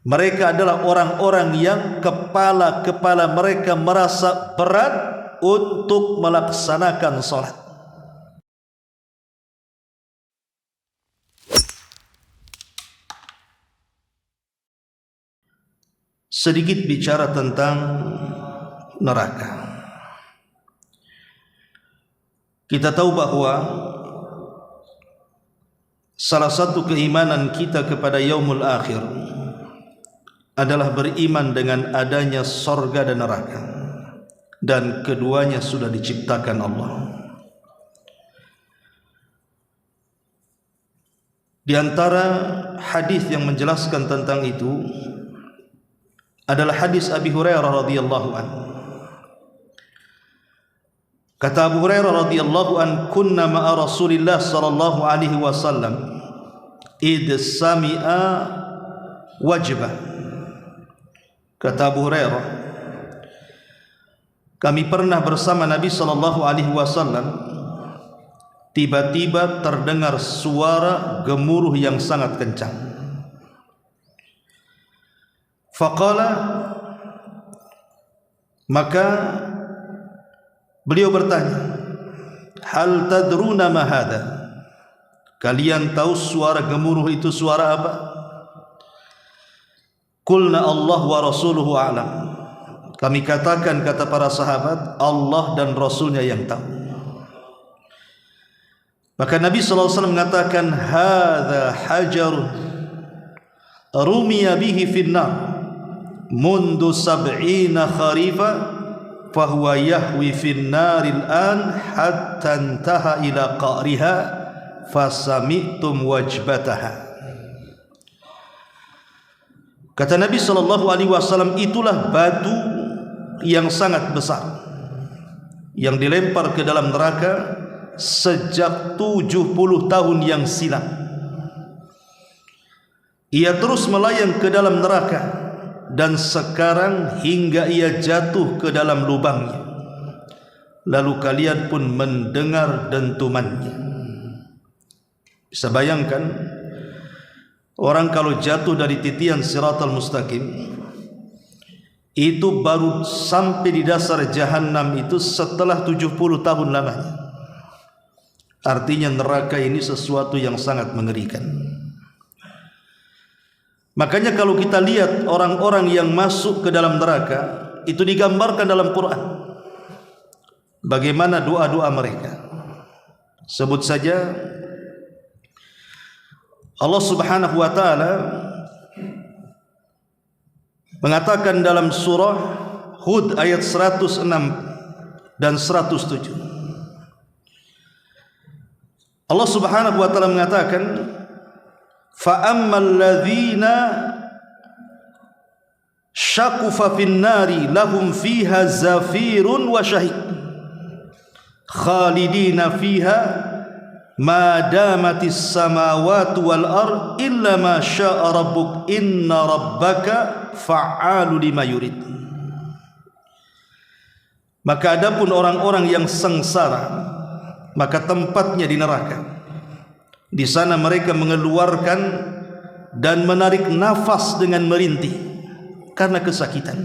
Mereka adalah orang-orang yang kepala-kepala mereka merasa berat untuk melaksanakan salat. Sedikit bicara tentang neraka. Kita tahu bahwa salah satu keimanan kita kepada yaumul akhir adalah beriman dengan adanya sorga dan neraka, dan keduanya sudah diciptakan Allah. Di antara hadis yang menjelaskan tentang itu adalah hadis Abi Hurairah radhiyallahu anhu. Kata Abu Hurairah radhiyallahu an, kunna ma'a Rasulillah sallallahu alaihi wasallam id sami'a wajbah. Kata Abu Hurairah, kami pernah bersama Nabi sallallahu alaihi wasallam, tiba-tiba terdengar suara gemuruh yang sangat kencang. Faqala, maka beliau bertanya, hal tadruna ma hadha? Kalian tahu suara gemuruh itu suara apa? Qulna Allah wa rasuluhu a'lam. Kami katakan, kata para sahabat, Allah dan Rasulnya yang tahu. Maka Nabi SAW mengatakan, hadha hajarun rumiya bihi finnar mundu sab'ina kharifa fahuwa yahwi finnaril an hatta intaha ila qa'riha fasami'tum wajbataha. Kata Nabi SAW, itulah batu yang sangat besar yang dilempar ke dalam neraka sejak 70 tahun yang silam. Ia terus melayang ke dalam neraka, dan sekarang hingga ia jatuh ke dalam lubangnya. Lalu kalian pun mendengar dentumannya. Bisa bayangkan, orang kalau jatuh dari titian Siratal Mustaqim, itu baru sampai di dasar Jahannam itu setelah 70 tahun lamanya. Artinya neraka ini sesuatu yang sangat mengerikan. Makanya kalau kita lihat orang-orang yang masuk ke dalam neraka, itu digambarkan dalam Quran bagaimana doa-doa mereka. Sebut saja Allah Subhanahu wa ta'ala mengatakan dalam surah Hud ayat 106 dan 107. Allah Subhanahu wa ta'ala mengatakan, fa ammal ladzina syaqu fa fin nari lahum fiha zafirun wa syahid khalidina fiha ma damatis samawati wal ard illa ma syaa rabbuk inna rabbaka fa'alu lima yurid. Maka adapun orang-orang yang sengsara, maka tempatnya di neraka. Di sana mereka mengeluarkan dan menarik nafas dengan merintih karena kesakitan.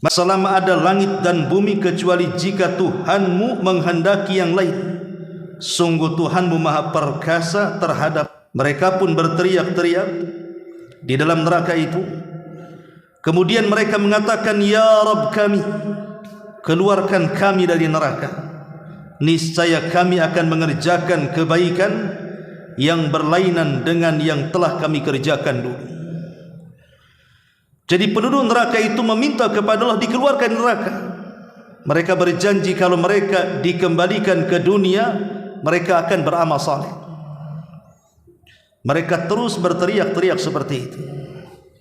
Selama ada langit dan bumi, kecuali jika Tuhanmu menghendaki yang lain. Sungguh Tuhanmu maha perkasa terhadap. Mereka pun berteriak-teriak di dalam neraka itu. Kemudian mereka mengatakan, ya Rabb kami, keluarkan kami dari neraka. Niscaya kami akan mengerjakan kebaikan yang berlainan dengan yang telah kami kerjakan dulu. Jadi penduduk neraka itu meminta kepada Allah dikeluarkan neraka. Mereka berjanji kalau mereka dikembalikan ke dunia, mereka akan beramal saleh. Mereka terus berteriak-teriak seperti itu.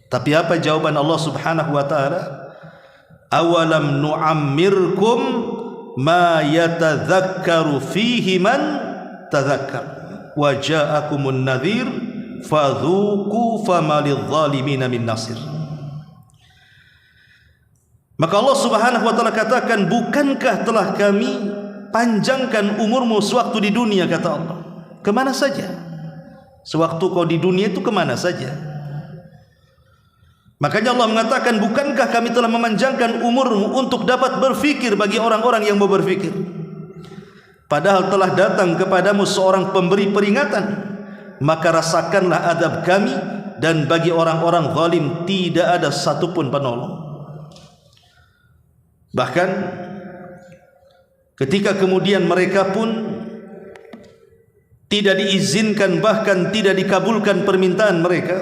Tapi apa jawaban Allah Subhanahu wa ta'ala? Awalam nu'ammirkum ma yatadzakkaru fihi man tadzakkar wa ja'akumun nadhir fadzuqu fama lidh-dhalimina min nasir. Maka Allah Subhanahu wa ta'ala katakan, bukankah telah kami panjangkan umurmu sewaktu di dunia, kata Allah. Kemana saja? Sewaktu kau di dunia itu kemana saja? Makanya Allah mengatakan, bukankah kami telah memanjangkan umurmu untuk dapat berfikir bagi orang-orang yang mau berfikir? Padahal telah datang kepadamu seorang pemberi peringatan, maka rasakanlah adab kami, dan bagi orang-orang zalim tidak ada satupun penolong. Bahkan ketika kemudian mereka pun tidak diizinkan, bahkan tidak dikabulkan permintaan mereka,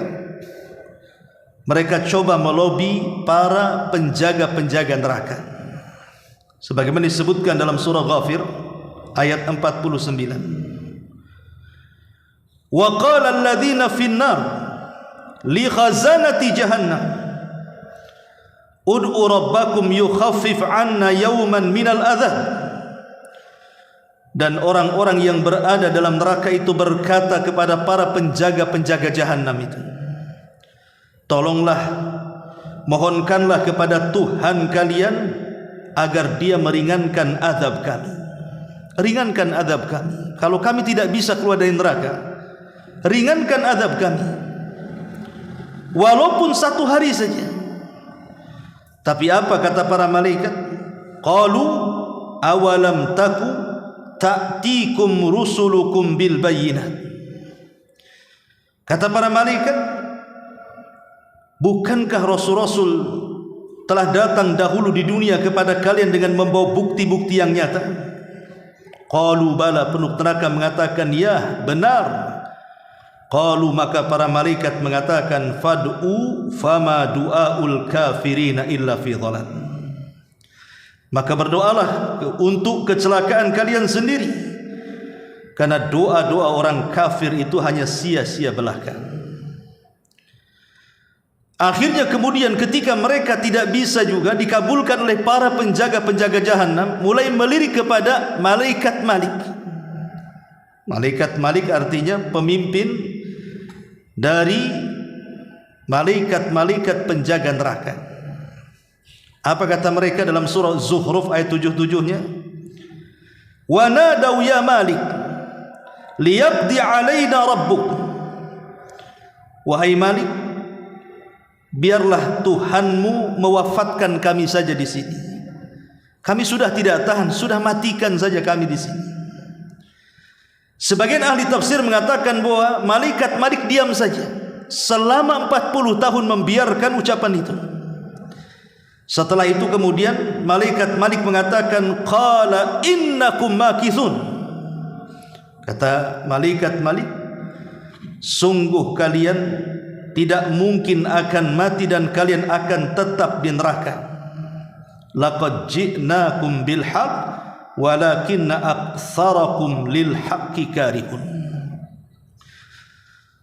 mereka coba melobi para penjaga-penjaga neraka. Sebagaimana disebutkan dalam surah Ghafir ayat 49. Wa qala alladhina fin-nar li khazanati jahannam ud'u rabbakum yukhaffif 'anna yawman minal adzab. Dan orang-orang yang berada dalam neraka itu berkata kepada para penjaga-penjaga jahanam itu, tolonglah, mohonkanlah kepada Tuhan kalian agar dia meringankan azab kami. Ringankan azab kami. Kalau kami tidak bisa keluar dari neraka, ringankan azab kami, walaupun 1 hari saja. Tapi apa kata para malaikat? Qalu awalam taku ta'tikum rusulukum bil bayyinat. Kata para malaikat, bukankah rasul-rasul telah datang dahulu di dunia kepada kalian dengan membawa bukti-bukti yang nyata? Qalu bala, penduduk neraka mengatakan ya, benar. Qalu, maka para malaikat mengatakan fad'u fama du'aul kafirina illa fi dhalal. Maka berdoalah untuk kecelakaan kalian sendiri, karena doa-doa orang kafir itu hanya sia-sia belaka. Akhirnya kemudian ketika mereka tidak bisa juga dikabulkan oleh para penjaga-penjaga jahanam, mulai melirik kepada malaikat Malik. Malaikat Malik artinya pemimpin dari malaikat-malaikat penjaga neraka. Apa kata mereka dalam surah Zuhruf ayat 77-nya? Wa nadaw ya Malik liyaqdi alaina rabbuk. Wahai Malik, biarlah Tuhanmu mewafatkan kami saja di sini. Kami sudah tidak tahan, sudah matikan saja kami di sini. Sebagian ahli tafsir mengatakan bahwa malaikat Malik diam saja selama 40 tahun membiarkan ucapan itu. Setelah itu kemudian malaikat Malik mengatakan qala innakum makithun. Kata malaikat Malik, sungguh kalian tidak mungkin akan mati dan kalian akan tetap di neraka. Laqad ji'nakum bil haqq walakinna aktsarakum lil haqqi karihun.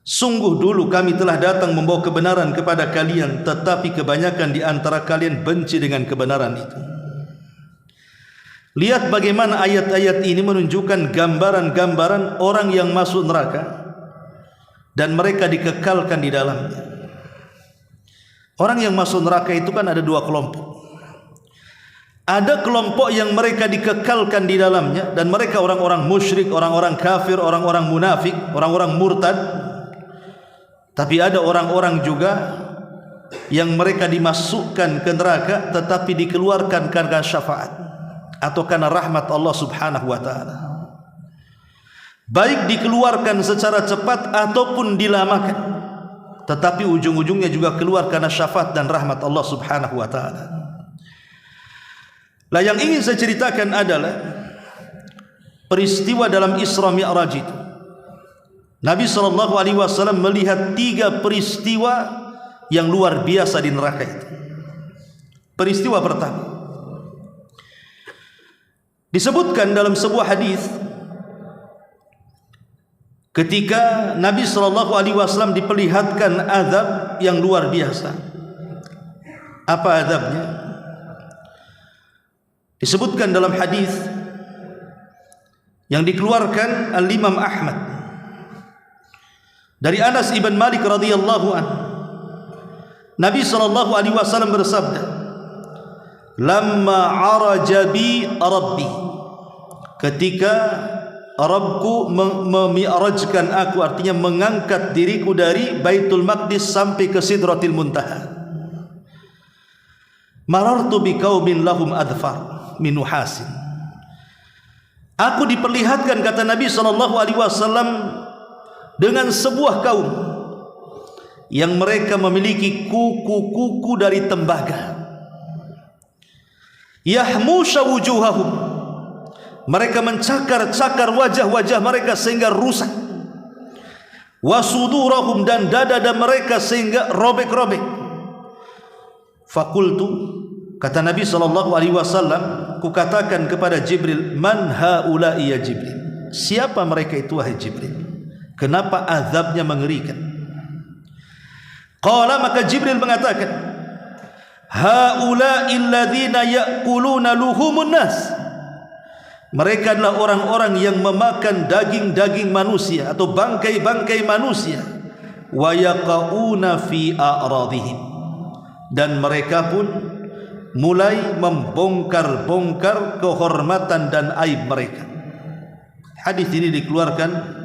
Sungguh dulu kami telah datang membawa kebenaran kepada kalian, tetapi kebanyakan di antara kalian benci dengan kebenaran itu. Lihat bagaimana ayat-ayat ini menunjukkan gambaran-gambaran orang yang masuk neraka dan mereka dikekalkan di dalamnya. Orang yang masuk neraka itu kan ada 2 kelompok. Ada kelompok yang mereka dikekalkan di dalamnya, dan mereka orang-orang musyrik, orang-orang kafir, orang-orang munafik, orang-orang murtad. Tapi ada orang-orang juga yang mereka dimasukkan ke neraka tetapi dikeluarkan karena syafaat atau karena rahmat Allah Subhanahu wa taala. Baik dikeluarkan secara cepat ataupun dilamakan, tetapi ujung-ujungnya juga keluar karena syafaat dan rahmat Allah Subhanahu wa taala. Lah yang ingin saya ceritakan adalah peristiwa dalam Isra Mi'raj itu. Nabi SAW melihat 3 peristiwa yang luar biasa di neraka itu. Peristiwa pertama disebutkan dalam sebuah hadis ketika Nabi SAW diperlihatkan azab yang luar biasa. Apa azabnya? Disebutkan dalam hadis yang dikeluarkan Al-Imam Ahmad dari Anas ibn Malik radhiyallahu anhu. Nabi SAW bersabda, "Lamma araja bi Rabbi," ketika Rabbku memi'rajkan aku, artinya mengangkat diriku dari Baitul Maqdis sampai ke Sidratil Muntaha. marartu biqaumin lahum adfar min nuhasin. Aku diperlihatkan, kata Nabi SAW, dengan sebuah kaum yang mereka memiliki kuku-kuku dari tembaga. Yahmusha wujuhahum, mereka mencakar-cakar wajah-wajah mereka sehingga rusak. Wasudurahum, dan dada-dada mereka sehingga robek-robek. Fakultu, kata Nabi SAW, kukatakan kepada Jibril, man haula'i ya Jibril, siapa mereka itu wahai Jibril, kenapa azabnya mengerikan? Qala, maka Jibril mengatakan, haula'i alladzina ya'kuluna luhumun nas, mereka adalah orang-orang yang memakan daging-daging manusia atau bangkai-bangkai manusia. Wa yaqauna fi a'radihim, dan mereka pun mulai membongkar-bongkar kehormatan dan aib mereka. Hadis ini dikeluarkan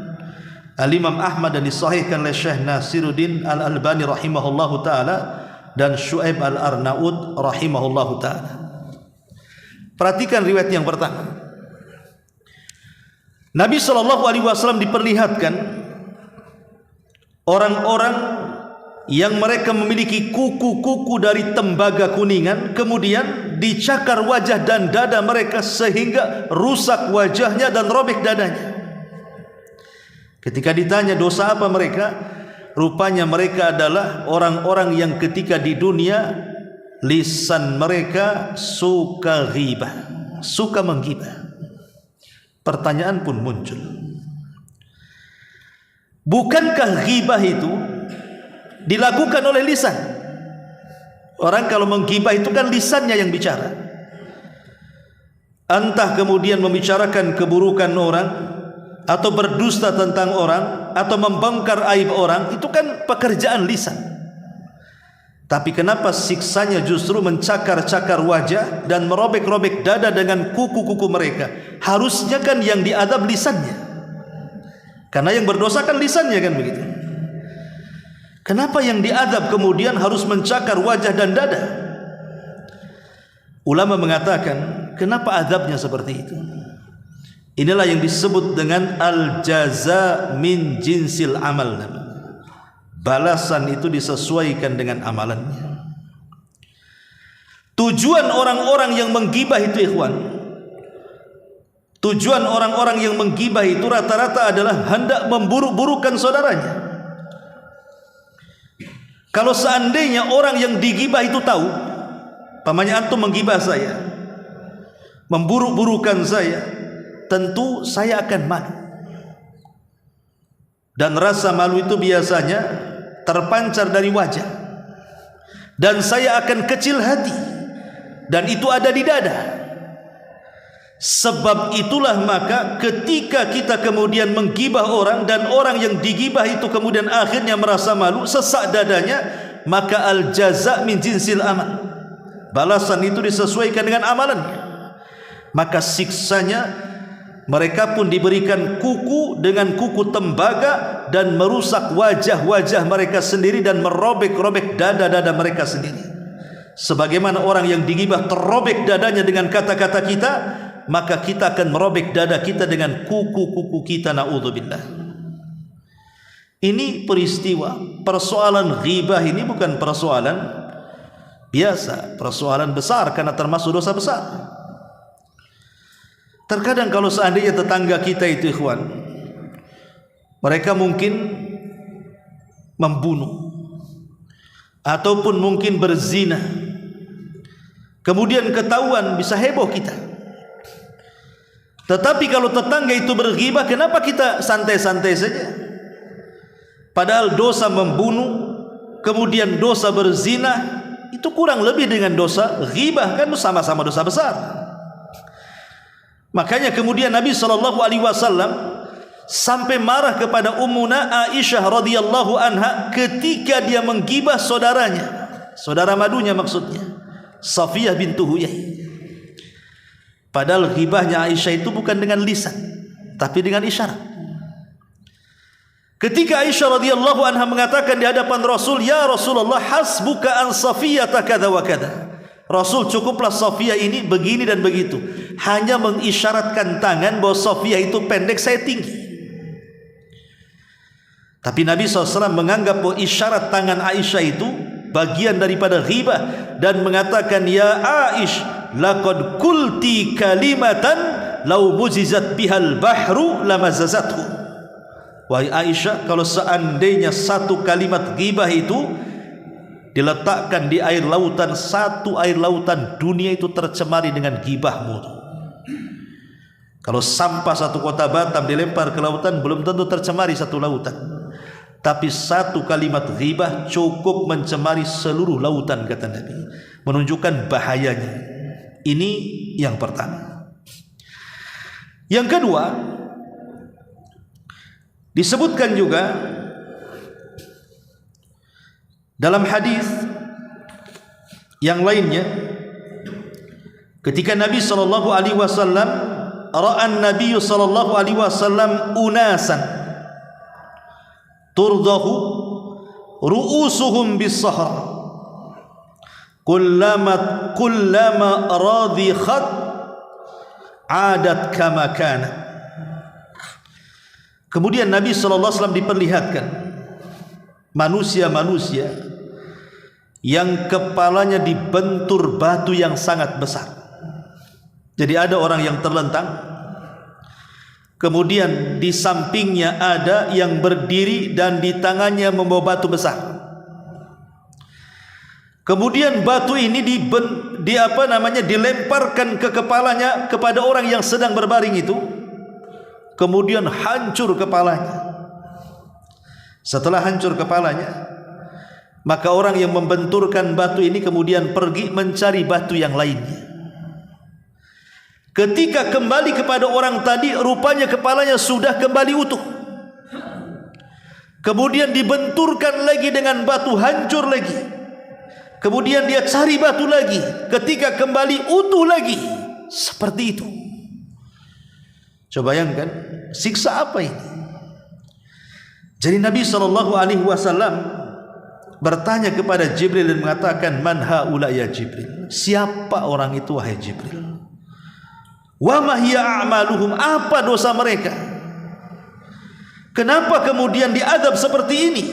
Al-Imam Ahmad dan disahihkan oleh Syekh Nasiruddin Al-Albani rahimahullahu taala dan Syuaib Al-Arnaud rahimahullahu taala. Perhatikan riwayat yang pertama. Nabi SAW diperlihatkan orang-orang yang mereka memiliki kuku-kuku dari tembaga kuningan, kemudian dicakar wajah dan dada mereka sehingga rusak wajahnya dan robek dadanya. Ketika ditanya dosa apa mereka, rupanya mereka adalah orang-orang yang ketika di dunia lisan mereka suka ghibah, suka menggibah. Pertanyaan pun muncul, bukankah ghibah itu dilakukan oleh lisan? Orang kalau menggibah itu kan lisannya yang bicara. Entah kemudian membicarakan keburukan orang, atau berdusta tentang orang, atau membongkar aib orang, itu kan pekerjaan lisan. Tapi kenapa siksanya justru mencakar-cakar wajah dan merobek-robek dada dengan kuku-kuku mereka? Harusnya kan yang diadab lisannya, karena yang berdosa kan lisannya, kan begitu. Kenapa yang diadab kemudian harus mencakar wajah dan dada? Ulama mengatakan, kenapa adabnya seperti itu? Inilah yang disebut dengan al-jaza min jinsil amal. Balasan itu disesuaikan dengan amalannya. Tujuan orang-orang yang menggibah itu, ikhwan, tujuan orang-orang yang menggibah itu rata-rata adalah hendak memburuk-burukan saudaranya. Kalau seandainya orang yang digibah itu tahu, pamannya antum menggibah saya, memburuk-burukan saya, tentu saya akan malu. Dan rasa malu itu biasanya terpancar dari wajah, dan saya akan kecil hati, dan itu ada di dada. Sebab itulah maka ketika kita kemudian menggibah orang, dan orang yang digibah itu kemudian akhirnya merasa malu, sesak dadanya, maka al-jaza min jinsil amal, balasan itu disesuaikan dengan amalannya. Maka siksanya, mereka pun diberikan kuku dengan kuku tembaga dan merusak wajah-wajah mereka sendiri dan merobek-robek dada-dada mereka sendiri. Sebagaimana orang yang digibah terrobek dadanya dengan kata-kata kita, maka kita akan merobek dada kita dengan kuku-kuku kita, na'udzubillah. Ini peristiwa, persoalan ghibah ini bukan persoalan biasa, persoalan besar karena termasuk dosa besar. Terkadang kalau seandainya tetangga kita itu, ikhwan, mereka mungkin membunuh ataupun mungkin berzina, kemudian ketahuan, bisa heboh kita. Tetapi kalau tetangga itu berghibah, kenapa kita santai-santai saja? Padahal dosa membunuh, kemudian dosa berzina, itu kurang lebih dengan dosa ghibah, kan sama-sama dosa besar. Makanya kemudian Nabi SAW sampai marah kepada Ummuna Aisyah radhiyallahu anha ketika dia menggibah saudaranya, saudara madunya maksudnya, Safiyah bintu Huyai. Padahal ghibahnya Aisyah itu bukan dengan lisan, tapi dengan isyarat. Ketika Aisyah radhiyallahu anha mengatakan di hadapan Rasul, "Ya Rasulullah, hasbuka an Safiyah kada wa kada." Rasul cukuplah Sofia ini begini dan begitu, hanya mengisyaratkan tangan bahwa Sofia itu pendek, saya tinggi. Tapi Nabi SAW menganggap bahwa isyarat tangan Aisyah itu bagian daripada ghibah dan mengatakan, ya Aish, laqad qulti kalimatan law muzizat bihal bahru lamazazathu. Wahai Aisyah, kalau seandainya satu kalimat ghibah itu diletakkan di air lautan, satu air lautan dunia itu tercemari dengan ghibahmu. Kalau sampah satu kota Batam dilempar ke lautan, belum tentu tercemari satu lautan, tapi satu kalimat ghibah cukup mencemari seluruh lautan, kata Nabi, menunjukkan bahayanya. Ini yang pertama. Yang kedua, disebutkan juga dalam hadis yang lainnya, ketika Nabi sallallahu alaihi wasallam ra'an Nabi sallallahu alaihi wasallam unasan turdahu ru'usuhum bis-sahra kullama radikhat adat kama kana. Kemudian Nabi sallallahu alaihi wasallam diperlihatkan manusia-manusia yang kepalanya dibentur batu yang sangat besar. Jadi ada orang yang terlentang, kemudian di sampingnya ada yang berdiri dan di tangannya membawa batu besar. Kemudian batu ini dilemparkan ke kepalanya kepada orang yang sedang berbaring itu, kemudian hancur kepalanya. Setelah hancur kepalanya, maka orang yang membenturkan batu ini kemudian pergi mencari batu yang lainnya. Ketika kembali kepada orang tadi, rupanya kepalanya sudah kembali utuh. Kemudian dibenturkan lagi dengan batu, hancur lagi. Kemudian dia cari batu lagi, ketika kembali utuh lagi. Seperti itu. Coba bayangkan, siksa apa ini? Jadi Nabi SAW bertanya kepada Jibril dan mengatakan, man haula ya Jibril, siapa orang itu wahai Jibril? Wa ma hiya a'maluhum, apa dosa mereka? Kenapa kemudian diadab seperti ini?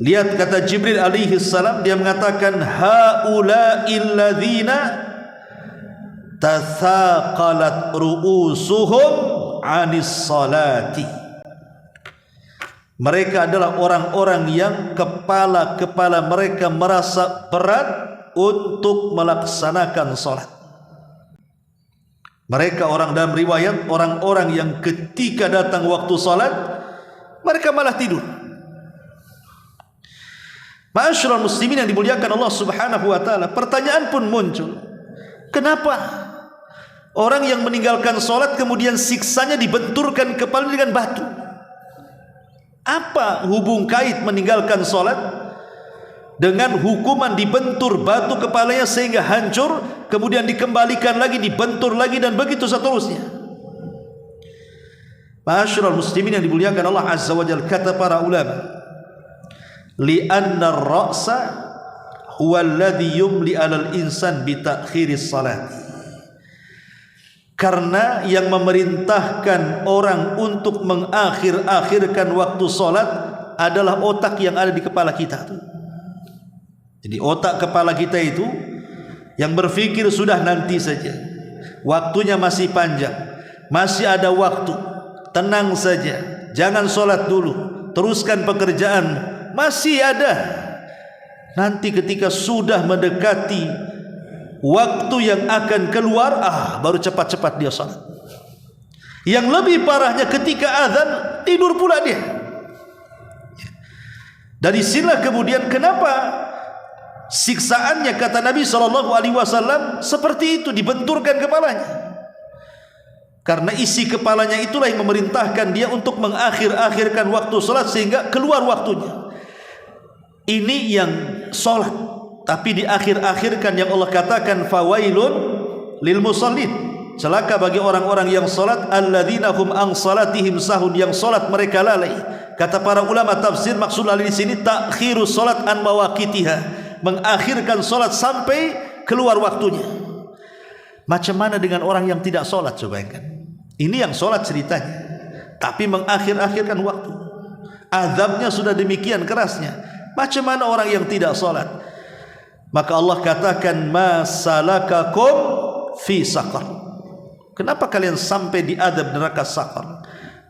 Lihat kata Jibril alaihi salam, dia mengatakan, haula illadzina tathaqalat ru'usuhum 'anis salati. Mereka adalah orang-orang yang kepala-kepala mereka merasa berat untuk melaksanakan salat. Mereka orang dalam riwayat, orang-orang yang ketika datang waktu salat, mereka malah tidur. Ma'asyiral muslimin yang dimuliakan Allah Subhanahu wa taala, pertanyaan pun muncul. Kenapa orang yang meninggalkan salat kemudian siksanya dibenturkan kepala dengan batu? Apa hubung kait meninggalkan solat dengan hukuman dibentur batu kepalanya sehingga hancur, kemudian dikembalikan lagi, dibentur lagi, dan begitu seterusnya? Ma'asyiral muslimin yang dimuliakan Allah Azza wa Jalla, kata para ulama, li'anna ar-ra'sa huwa alladhi yumli 'alal insan bi ta'khiris salati. Karena yang memerintahkan orang untuk mengakhir-akhirkan waktu solat adalah otak yang ada di kepala kita. Jadi otak kepala kita itu yang berpikir sudah nanti saja, waktunya masih panjang, masih ada waktu, tenang saja, jangan solat dulu, teruskan pekerjaan, masih ada. Nanti ketika sudah mendekati waktu yang akan keluar, baru cepat-cepat dia salat. Yang lebih parahnya ketika azan, tidur pula dia. Dari sinilah kemudian kenapa siksaannya, kata Nabi SAW, seperti itu, dibenturkan kepalanya. Karena isi kepalanya itulah yang memerintahkan dia untuk mengakhir-akhirkan waktu salat sehingga keluar waktunya. Ini yang salat. Tapi di akhir-akhirkan yang Allah katakan, fawailun lil musallin, celaka bagi orang-orang yang salat, alladzina hum an salatihim sahun, yang salat mereka lalai. Kata para ulama tafsir, maksud lalai di sini takhirus salat an mawaqitiha, mengakhirkan solat sampai keluar waktunya. Macam mana dengan orang yang tidak solat? Coba kan. Ini yang solat ceritanya, tapi mengakhir-akhirkan waktu. Azabnya sudah demikian kerasnya. Macam mana orang yang tidak solat? Maka Allah katakan, ma salakakum fi saqar. Kenapa kalian sampai di adab neraka saqar?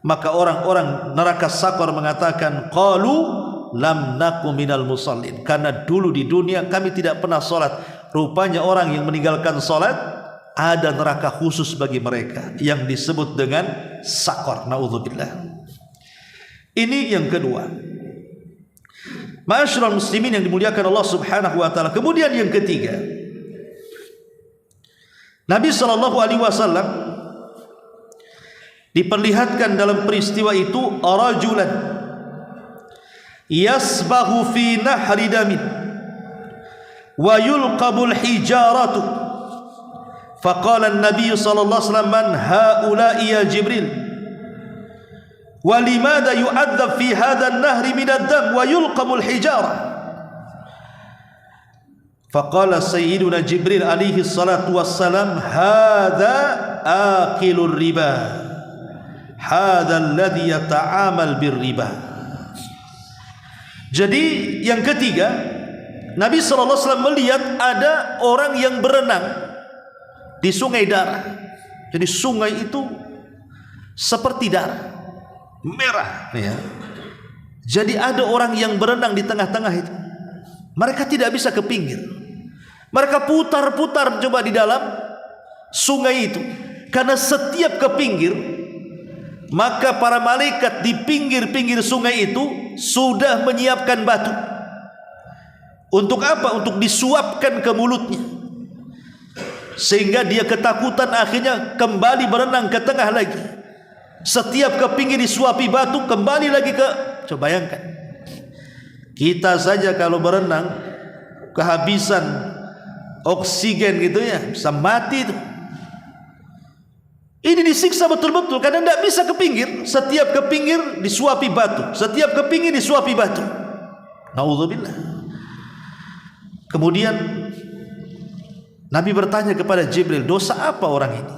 Maka orang-orang neraka saqar mengatakan, qalu lam naku minal musallin. Karena dulu di dunia kami tidak pernah solat. Rupanya orang yang meninggalkan solat, ada neraka khusus bagi mereka yang disebut dengan saqar. Naudzubillah. Ini yang kedua. Ma'asyiral muslimin yang dimuliakan Allah Subhanahu wa taala. Kemudian yang ketiga, Nabi SAW diperlihatkan dalam peristiwa itu rajulan yasbahu fi nahri damin wa yulqabul hijaratu. Faqala an-nabiy sallallahu alaihi wasallam, man haula'i ya Jibril? Wa limadha yu'adzab fi hadha an-nahri min ad-dam wa yulqamul hijarah? Faqala sayyiduna Jibril alaihi salatu wassalam, hadha akilur riba, hadha alladhi yata'amal bir riba. Jadi yang ketiga, Nabi SAW melihat ada orang yang berenang di sungai darah. Jadi sungai itu seperti darah, merah ya. Jadi ada orang yang berenang di tengah-tengah itu. Mereka tidak bisa ke pinggir. Mereka putar-putar coba di dalam sungai itu. Karena setiap ke pinggir, maka para malaikat di pinggir-pinggir sungai itu sudah menyiapkan batu. Untuk apa? Untuk disuapkan ke mulutnya, sehingga dia ketakutan, akhirnya kembali berenang ke tengah lagi. Setiap ke pinggir disuapi batu, kembali lagi ke. Coba bayangkan, kita saja kalau berenang kehabisan oksigen gitu ya, bisa mati itu. Ini disiksa betul-betul karena tidak bisa ke pinggir. Setiap ke pinggir disuapi batu, setiap ke pinggir disuapi batu. Naudzubillah. Kemudian Nabi bertanya kepada Jibril, dosa apa orang ini?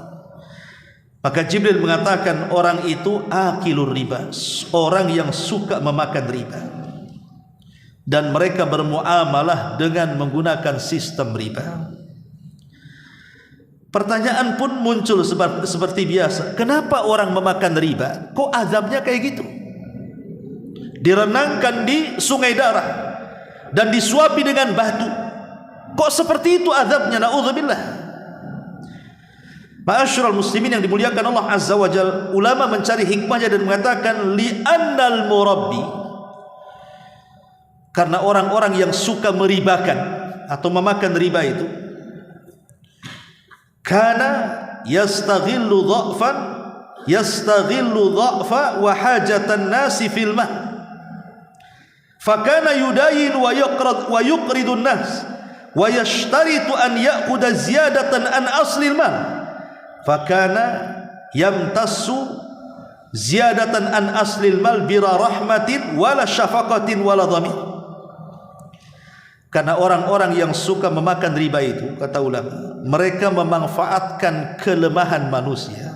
Maka Jibril mengatakan, orang itu akilur riba, orang yang suka memakan riba, dan mereka bermuamalah dengan menggunakan sistem riba. Pertanyaan pun muncul seperti biasa, kenapa orang memakan riba? Kok azabnya kayak gitu? Direnangkan di sungai darah dan disuapi dengan batu. Kok seperti itu azabnya? Na'udzubillah. Ma'asyiral muslimin yang dimuliakan Allah Azza wa Jalla, ulama mencari hikmahnya dan mengatakan, li'annal murabbi, karena orang-orang yang suka meribakan atau memakan riba itu, kana yastaghillu dha'fa wa hajatan nasi fil ma, fakana yudayin wa yuqridun nas wa yashtaritu an ya'khudha ziyadatan an aslil mal, fakana yamtassu ziyadatan an aslil mal bira rahmatin wala syafaqatin wala dhamir. Karena orang-orang yang suka memakan riba itu, kata ulama, mereka memanfaatkan kelemahan manusia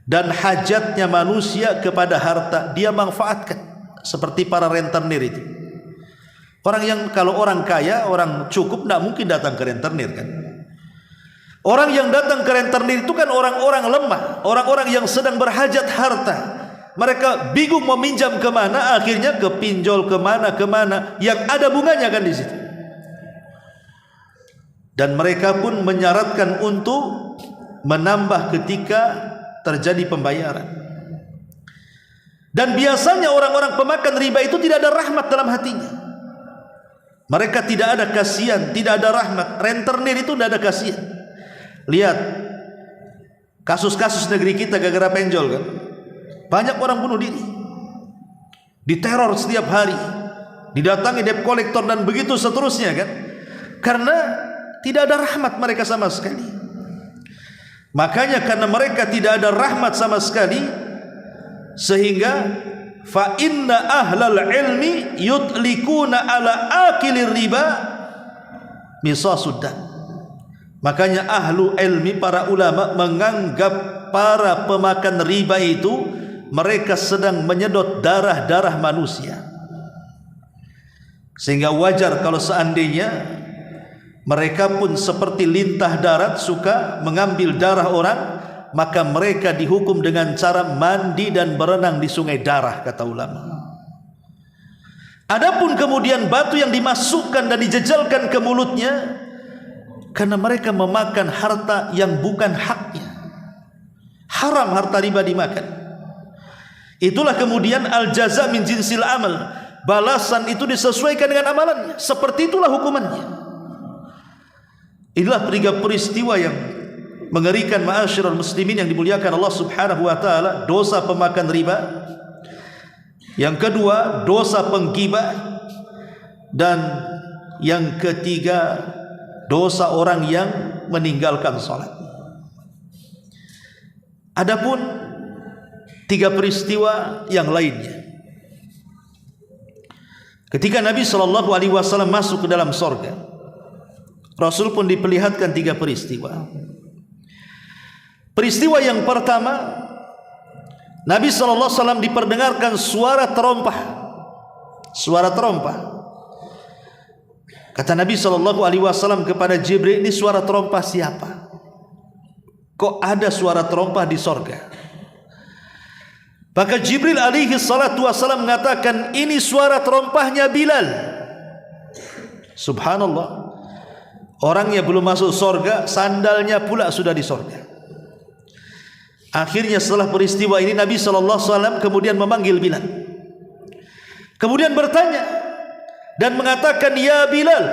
dan hajatnya manusia kepada harta, dia manfaatkan. Seperti para rentenir itu. Orang yang, kalau orang kaya, orang cukup, tidak mungkin datang ke rentenir kan. Orang yang datang ke rentenir itu kan orang-orang lemah, orang-orang yang sedang berhajat harta. Mereka bingung meminjam kemana, akhirnya ke pinjol kemana, yang ada bunganya kan di situ. Dan mereka pun menyaratkan untuk menambah ketika terjadi pembayaran. Dan biasanya orang-orang pemakan riba itu tidak ada rahmat dalam hatinya. Mereka tidak ada kasihan, tidak ada rahmat. Rentenir itu tidak ada kasihan. Lihat kasus-kasus negeri kita gara-gara penjol kan. Banyak orang bunuh diri, diteror setiap hari, didatangi debt collector dan begitu seterusnya kan. Karena tidak ada rahmat mereka sama sekali. Makanya karena mereka tidak ada rahmat sama sekali, sehingga fa inna ahlal ilmi yutlikuna ala akilir riba misasuddan. Makanya ahlu ilmi, para ulama menganggap para pemakan riba itu mereka sedang menyedot darah-darah manusia. Sehingga wajar kalau seandainya mereka pun seperti lintah darat suka mengambil darah orang, maka mereka dihukum dengan cara mandi dan berenang di sungai darah, kata ulama. Adapun kemudian batu yang dimasukkan dan dijejalkan ke mulutnya karena mereka memakan harta yang bukan haknya. Haram harta riba dimakan. Itulah kemudian al-jaza min jinsil amal. Balasan itu disesuaikan dengan amalannya. Seperti itulah hukumannya. Inilah tiga peristiwa yang mengerikan, ma'asyiral muslimin yang dimuliakan Allah Subhanahu wa taala. Dosa pemakan riba. Yang kedua, dosa penggibah. Dan yang ketiga, dosa orang yang meninggalkan salat. Adapun tiga peristiwa yang lainnya, ketika Nabi SAW masuk ke dalam sorga, Rasul pun diperlihatkan tiga peristiwa. Peristiwa yang pertama, Nabi SAW diperdengarkan suara terompah. Suara terompah. Kata Nabi SAW kepada Jibril, ini suara terompah siapa? Kok ada suara terompah di sorga? Maka Jibril alaihi salatu wassalam mengatakan, ini suara terompahnya Bilal. Subhanallah. Orangnya belum masuk sorga, sandalnya pula sudah di sorga. Akhirnya setelah peristiwa ini Nabi SAW kemudian memanggil Bilal. Kemudian bertanya dan mengatakan, ya Bilal,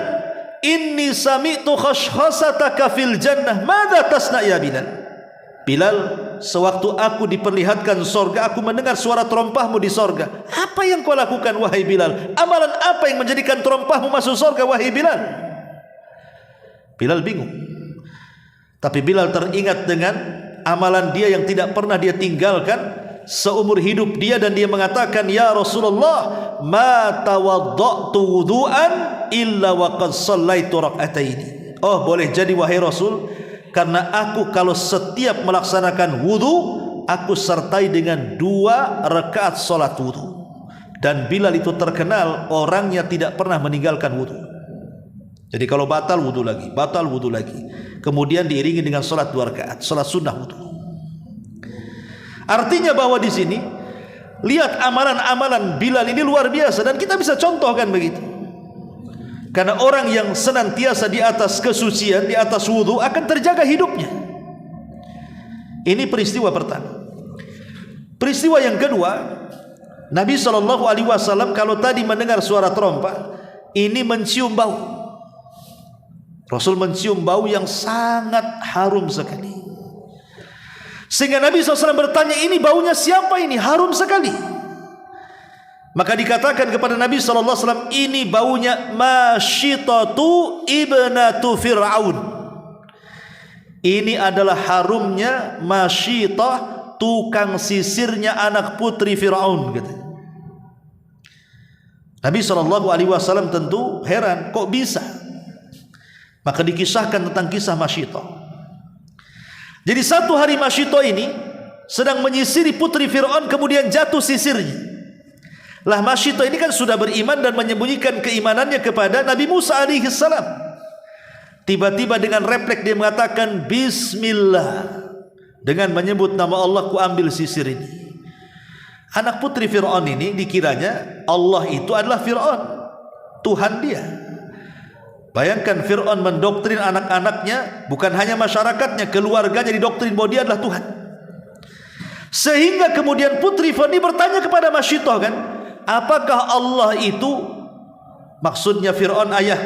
inni sami'tu khashkhasataka fil jannah, madza tasna ya Bilal? Bilal, sewaktu aku diperlihatkan sorga, aku mendengar suara terompahmu di sorga. Apa yang kau lakukan wahai Bilal? Amalan apa yang menjadikan terompahmu masuk sorga wahai Bilal? Bilal bingung. Tapi Bilal teringat dengan amalan dia yang tidak pernah dia tinggalkan seumur hidup dia, dan dia mengatakan, ya Rasulullah, ma tawadda'tu wudu'an illa wa qad shallaitu rak'ataini. Oh, boleh jadi wahai Rasul, karena aku kalau setiap melaksanakan wudu, aku sertai dengan 2 rakaat salat wudu. Dan Bilal itu terkenal orangnya tidak pernah meninggalkan wudu. Jadi kalau batal wudu lagi, batal wudu lagi, kemudian diiringi dengan salat 2 rakaat, salat sunnah wudu. Artinya bahwa di sini lihat amalan-amalan Bilal ini luar biasa, dan kita bisa contohkan begitu. Karena orang yang senantiasa di atas kesucian, di atas wudu, akan terjaga hidupnya. Ini peristiwa pertama. Peristiwa yang kedua, Nabi SAW kalau tadi mendengar suara terompah, ini mencium bau. Rasul mencium bau yang sangat harum sekali. Sehingga Nabi SAW bertanya, ini baunya siapa ini? Harum sekali. Maka dikatakan kepada Nabi SAW, ini baunya Masyitatu ibnatu Fir'aun. Ini adalah harumnya Masyitah, tukang sisirnya anak putri Fir'aun. Nabi SAW tentu heran, kok bisa? Maka dikisahkan tentang kisah Masyitah. Jadi satu hari Masyitah ini sedang menyisiri putri Fir'aun, kemudian jatuh sisirnya. Lah Masyitah ini kan sudah beriman dan menyembunyikan keimanannya kepada Nabi Musa alaihi salam. Tiba-tiba dengan refleks dia mengatakan bismillah, dengan menyebut nama Allah, ku ambil sisir ini. Anak putri Fir'aun ini dikiranya Allah itu adalah Fir'aun, Tuhan dia. Bayangkan Fir'aun mendoktrin anak-anaknya, bukan hanya masyarakatnya, keluarganya didoktrin bahwa dia adalah Tuhan. Sehingga kemudian putri Fir'aun ini bertanya kepada Masyitah, kan, apakah Allah itu maksudnya Fir'aun ayah?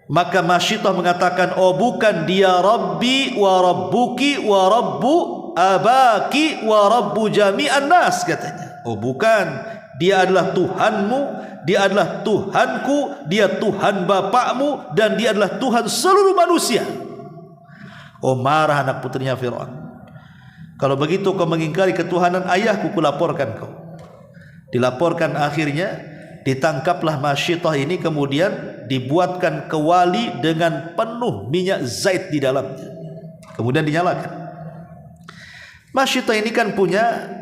Maka Masyitah mengatakan, oh bukan, dia Rabbi wa Rabbuki wa Rabbu abaki wa Rabbu jami'an nas, katanya. Oh bukan, dia adalah Tuhanmu, dia adalah Tuhanku, dia Tuhan bapakmu, dan dia adalah Tuhan seluruh manusia. Oh, marah anak putrinya Fir'aun. Kalau begitu kau mengingkari ketuhanan ayahku, kulaporkan kau. Dilaporkan akhirnya ditangkaplah Masyitah ini, kemudian dibuatkan kewali dengan penuh minyak zait di dalamnya, kemudian dinyalakan. Masyitah ini kan punya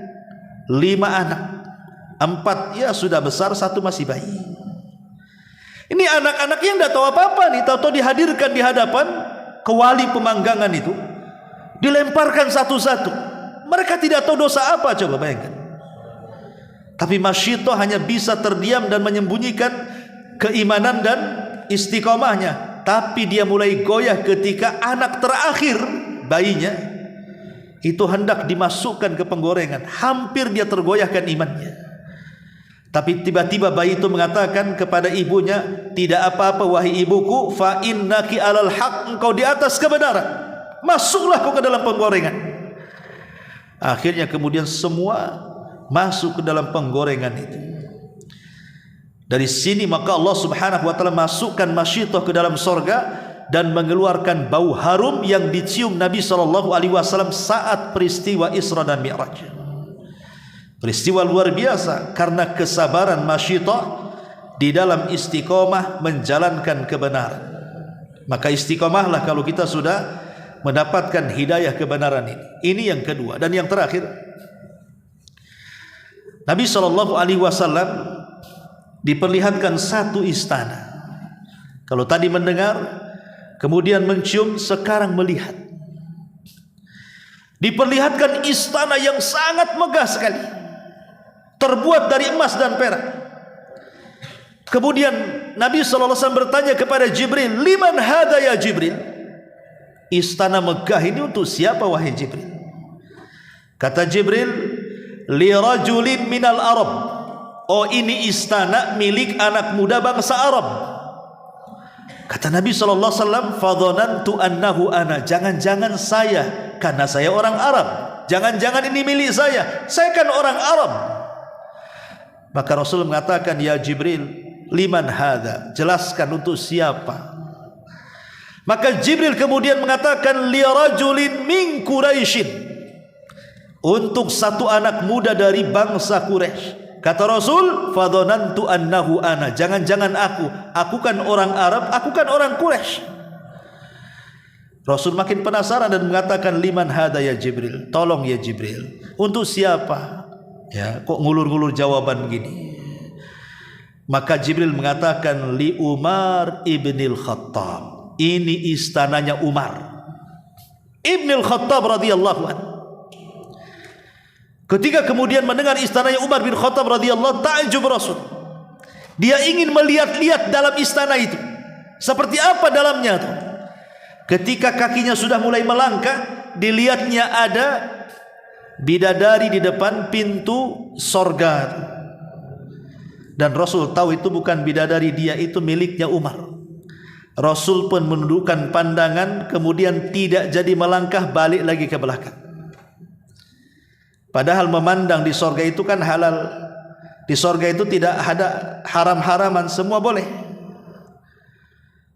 5 anak, 4 ya sudah besar, 1 masih bayi. Ini anak-anaknya yang tidak tahu apa-apa nih, tahu-tahu dihadirkan di hadapan kewali pemanggangan itu, dilemparkan satu-satu. Mereka tidak tahu dosa apa, coba bayangkan. Tapi Masyitah hanya bisa terdiam dan menyembunyikan keimanan dan istiqomahnya. Tapi dia mulai goyah ketika anak terakhir bayinya itu hendak dimasukkan ke penggorengan. Hampir dia tergoyahkan imannya. Tapi tiba-tiba bayi itu mengatakan kepada ibunya, tidak apa-apa wahai ibuku, fa innaki alal haq, engkau di atas kebenaran, masuklah kau ke dalam penggorengan. Akhirnya kemudian semua masuk ke dalam penggorengan itu. Dari sini maka Allah Subhanahu wa taala masukkan Masyitah ke dalam sorga dan mengeluarkan bau harum yang dicium Nabi SAW saat peristiwa Isra dan Mi'raj. Peristiwa luar biasa karena kesabaran Masyitah di dalam istiqomah menjalankan kebenaran. Maka istiqomahlah kalau kita sudah mendapatkan hidayah kebenaran ini. Ini yang kedua. Dan yang terakhir, Nabi SAW diperlihatkan satu istana. Kalau tadi mendengar, kemudian mencium, sekarang melihat. Diperlihatkan istana yang sangat megah sekali, terbuat dari emas dan perak. Kemudian Nabi SAW bertanya kepada Jibril, liman hadha ya Jibril? Istana megah ini untuk siapa wahai Jibril? Kata Jibril, li rajulin minal Arab. Oh, ini istana milik anak muda bangsa Arab. Kata Nabi SAW, fadhanantu annahu ana. Jangan-jangan saya, karena saya orang Arab, jangan-jangan ini milik saya kan orang Arab. Maka Rasul mengatakan, ya Jibril, liman hadha? Jelaskan untuk siapa. Maka Jibril kemudian mengatakan, li rajulin min Quraisyin, untuk satu anak muda dari bangsa Quraisy. Kata Rasul, fadhanantu annahu ana. Jangan-jangan aku kan orang Arab, aku kan orang Quraisy. Rasul makin penasaran dan mengatakan, liman hadha ya Jibril? Tolong ya Jibril, untuk siapa? Ya, kok ngulur-ngulur jawaban begini? Maka Jibril mengatakan, li Umar ibnil Khattab. Ini istananya Umar ibnil Khattab radhiyallahu anhu. Ketika kemudian mendengar istananya Umar bin Khattab radhiyallahu, ta'ajub Rasul. Dia ingin melihat-lihat dalam istana itu, seperti apa dalamnya itu. Ketika kakinya sudah mulai melangkah, dilihatnya ada bidadari di depan pintu sorga. Dan Rasul tahu itu bukan bidadari dia, itu miliknya Umar. Rasul pun menundukkan pandangan, kemudian tidak jadi melangkah, balik lagi ke belakang. Padahal memandang di sorga itu kan halal. Di sorga itu tidak ada haram-haraman, semua boleh.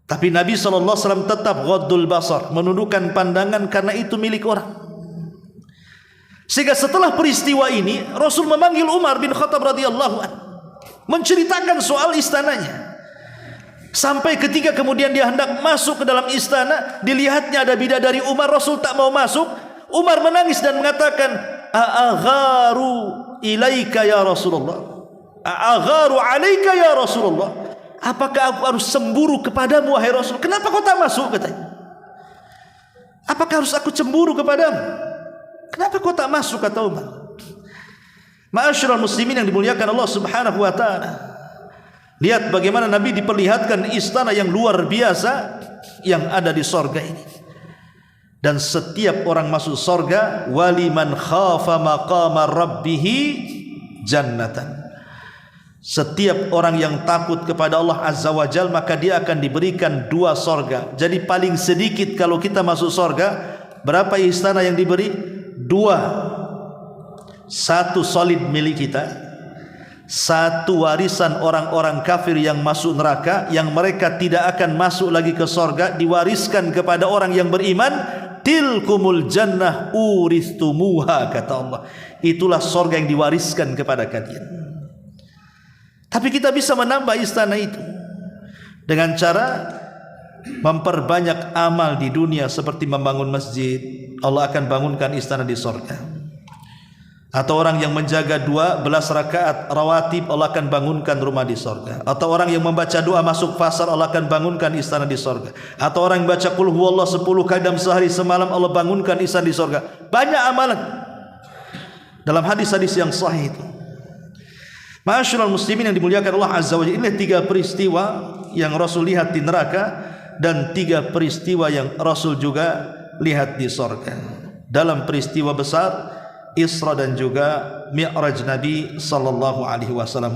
Tapi Nabi SAW tetap ghaddul basar, menundukkan pandangan karena itu milik orang. Sehingga setelah peristiwa ini, Rasul memanggil Umar bin Khattab radhiyallahu anhu, menceritakan soal istananya. Sampai ketika kemudian dia hendak masuk ke dalam istana, dilihatnya ada bidadari Umar. Rasul tak mau masuk. Umar menangis dan mengatakan, a'agharu ilaika ya Rasulullah, a'agharu alaika ya Rasulullah. Apakah aku harus cemburu kepadamu wahai Rasul? Kenapa kau tak masuk, katanya. Apakah harus aku cemburu kepadamu? Kenapa kau tak masuk, kata Umar. Ma'asyiral muslimin yang dimuliakan Allah Subhanahu wa taala. Lihat bagaimana Nabi diperlihatkan istana yang luar biasa yang ada di sorga ini. Dan setiap orang masuk sorga, waliman khafa maqama rabbihi jannatan. Setiap orang yang takut kepada Allah Azza wa Jal, maka dia akan diberikan 2 sorga. Jadi paling sedikit kalau kita masuk sorga, berapa istana yang diberi? 2. 1 solid milik kita, 1 warisan orang-orang kafir yang masuk neraka, yang mereka tidak akan masuk lagi ke sorga, diwariskan kepada orang yang beriman. Tilkumul jannah uristumuha, kata Allah. Itulah sorga yang diwariskan kepada kalian. Tapi kita bisa menambah istana itu dengan cara memperbanyak amal di dunia, seperti membangun masjid, Allah akan bangunkan istana di surga. Atau orang yang menjaga 12 rakaat rawatib, Allah akan bangunkan rumah di surga. Atau orang yang membaca doa masuk pasar, Allah akan bangunkan istana di surga. Atau orang yang baca qul huwallah 10 kali dalam sehari semalam, Allah bangunkan istana di surga. Banyak amalan dalam hadis-hadis yang sahih itu. Ma'asyiral muslimin yang dimuliakan Allah Azza wa Jalla, ini 3 peristiwa yang Rasul lihat di neraka dan 3 peristiwa yang Rasul juga lihat di surga. Dalam peristiwa besar Isra dan juga Mi'raj Nabi sallallahu alaihi wasallam.